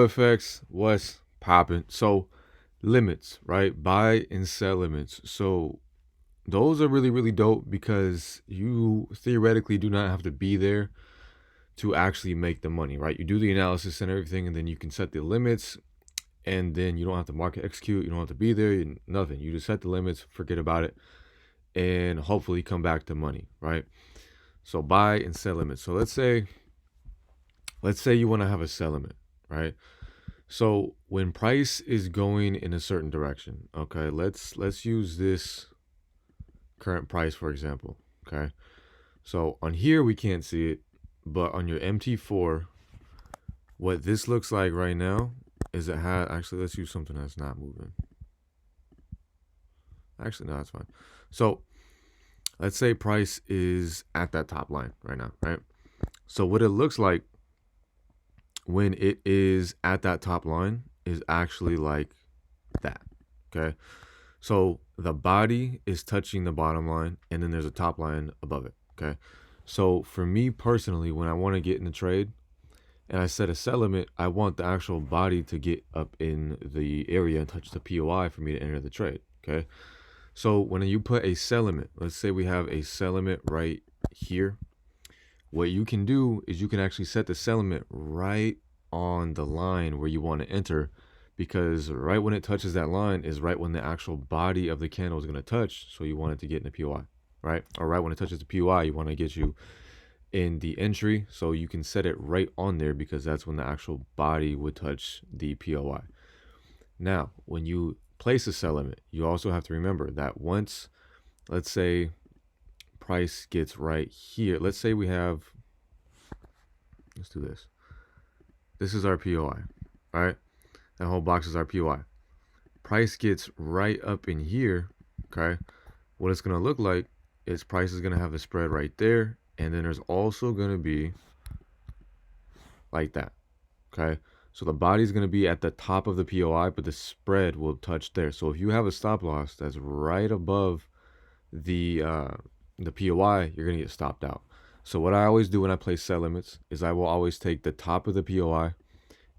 FX, what's popping? So limits, right? Buy and sell limits. So those are really dope because you theoretically do not have to be there to actually make the money, right? You do the analysis and everything, and then you can set the limits, and then you don't have to market execute. You don't have to be there. Nothing. You just set the limits, forget about it, and hopefully come back to money, right? So buy and sell limits. So let's say you want to have a sell limit, right? So when price is going in a certain direction, okay, let's use this current price for example, okay? So on here we can't see it, but on your MT4, what this looks like right now is it had actually let's use something that's not moving. Actually, no, that's fine. So let's say price is at that top line right now, right? So what it looks like when it is at that top line is actually like that, okay? So the body is touching the bottom line, and then there's a top line above it, okay? So for me personally, when I want to get in the trade and I set a sell limit, I want the actual body to get up in the area and touch the POI for me to enter the trade, okay? So when you put a sell limit, let's say we have a sell limit right here, what you can do is you can actually set the sell limit right on the line where you want to enter, because right when it touches that line is right when the actual body of the candle is going to touch. So you want it to get in the POI, right? Or right when it touches the POI, you want to get you in the entry. So you can set it right on there because that's when the actual body would touch the POI. Now, when you place a sell limit, you also have to remember that once, let's say price gets right here, let's say we have, let's do this. This is our POI, right? That whole box is our POI. Price gets right up in here, okay? What it's going to look like is price is going to have the spread right there, and then there's also going to be like that, okay? So the body is going to be at the top of the POI, but the spread will touch there. So if you have a stop loss that's right above the POI, you're going to get stopped out. So what I always do when I place sell limits is I will always take the top of the POI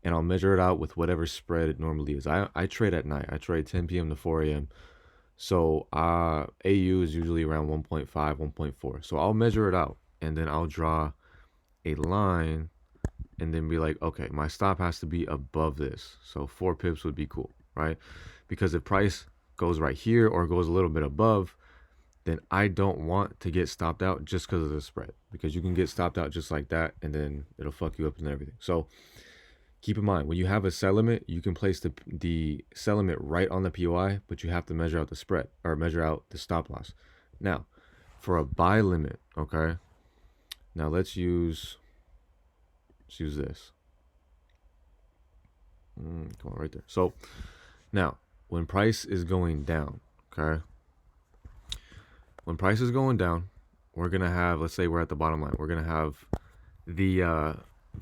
and I'll measure it out with whatever spread it normally is. I trade at night. I trade 10 p.m. to 4 a.m. So AU is usually around 1.5, 1.4. So I'll measure it out and then I'll draw a line and then be like, okay, my stop has to be above this. So 4 pips would be cool, right? Because if price goes right here or goes a little bit above, then I don't want to get stopped out just because of the spread, because you can get stopped out just like that and then it'll fuck you up and everything. So keep in mind, when you have a sell limit, you can place the sell limit right on the POI, but you have to measure out the spread or measure out the stop loss. Now, for a buy limit, okay? Now let's use this. Come on, right there. So now, when price is going down, okay? When price is going down, we're gonna have, let's say we're at the bottom line, we're gonna have the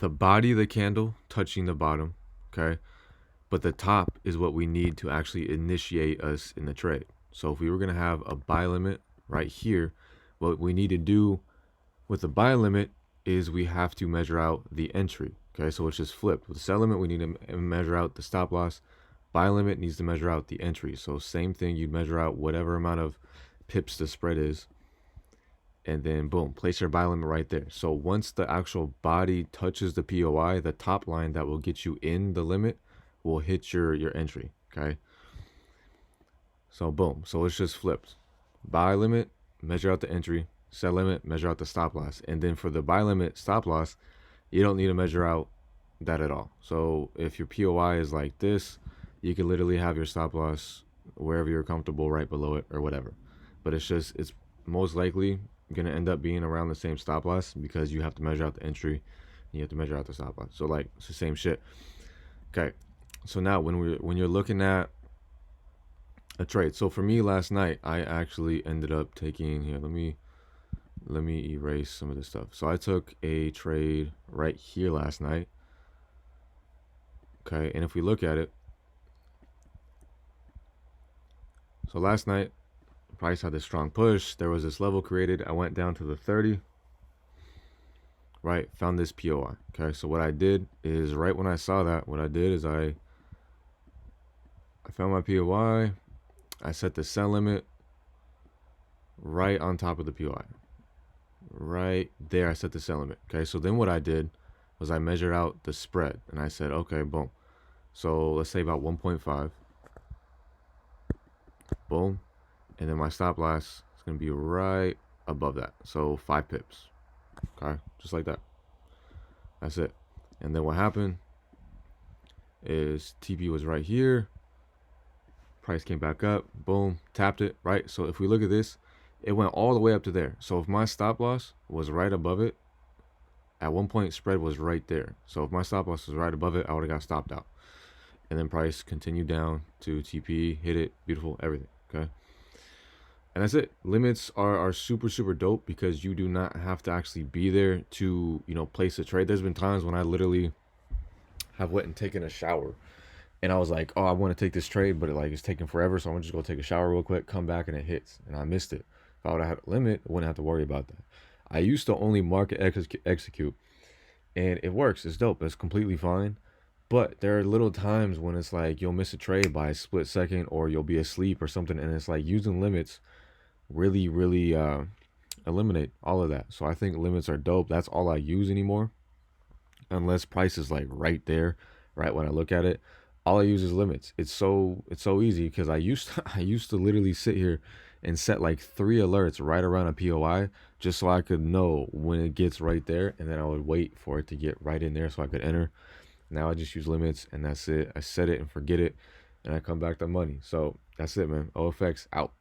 body of the candle touching the bottom, okay? But the top is what we need to actually initiate us in the trade. So if we were gonna have a buy limit right here, what we need to do with the buy limit is we have to measure out the entry, okay? So it's just flipped. With the sell limit, we need to measure out the stop loss. Buy limit needs to measure out the entry. So same thing, you'd measure out whatever amount of pips the spread is, and then boom, place your buy limit right there. So once the actual body touches the POI, the top line that will get you in the limit will hit your entry, okay? So boom, so it's just flipped. Buy limit, measure out the entry. Sell limit, measure out the stop loss. And then for the buy limit stop loss, you don't need to measure out that at all. So if your POI is like this, you can literally have your stop loss wherever you're comfortable, right below it or whatever. But it's most likely gonna end up being around the same stop loss because you have to measure out the entry and you have to measure out the stop loss. So like it's the same shit. Okay. So now when you're looking at a trade. So for me last night, I actually ended up taking here, let me erase some of this stuff. So I took a trade right here last night. Okay, and if we look at it, so last night price had this strong push. There was this level created. I went down to the 30. right? Found this POI. Okay, so what I did is right when I saw that, what I did is I found my POI. I set the sell limit right on top of the POI. Right there, I set the sell limit. Okay, so then what I did was I measured out the spread, and I said, okay, boom. So let's say about 1.5. Boom. And then my stop loss is going to be right above that. So 5 pips. Okay, just like that. That's it. And then what happened is TP was right here. Price came back up. Boom. Tapped it, right? So if we look at this, it went all the way up to there. So if my stop loss was right above it, at one point spread was right there. So if my stop loss was right above it, I would have got stopped out. And then price continued down to TP, hit it, beautiful, everything. Okay. And that's it. Limits are super, super dope because you do not have to actually be there to, place a trade. There's been times when I literally have went and taken a shower and I was like, oh, I want to take this trade, but it's taking forever. So I'm gonna just go take a shower real quick, come back, and it hits. And I missed it. If I would have had a limit, I wouldn't have to worry about that. I used to only market execute, and it works. It's dope. It's completely fine. But there are little times when it's like you'll miss a trade by a split second, or you'll be asleep or something, and it's like using limits really, really eliminate all of that. So I think limits are dope. That's all I use anymore, unless price is like right there, right when I look at it. All I use is limits. It's so easy because I used to literally sit here and set like 3 alerts right around a POI just so I could know when it gets right there, and then I would wait for it to get right in there so I could enter. Now I just use limits and that's it. I set it and forget it, and I come back to money. So that's it, man. OFX out.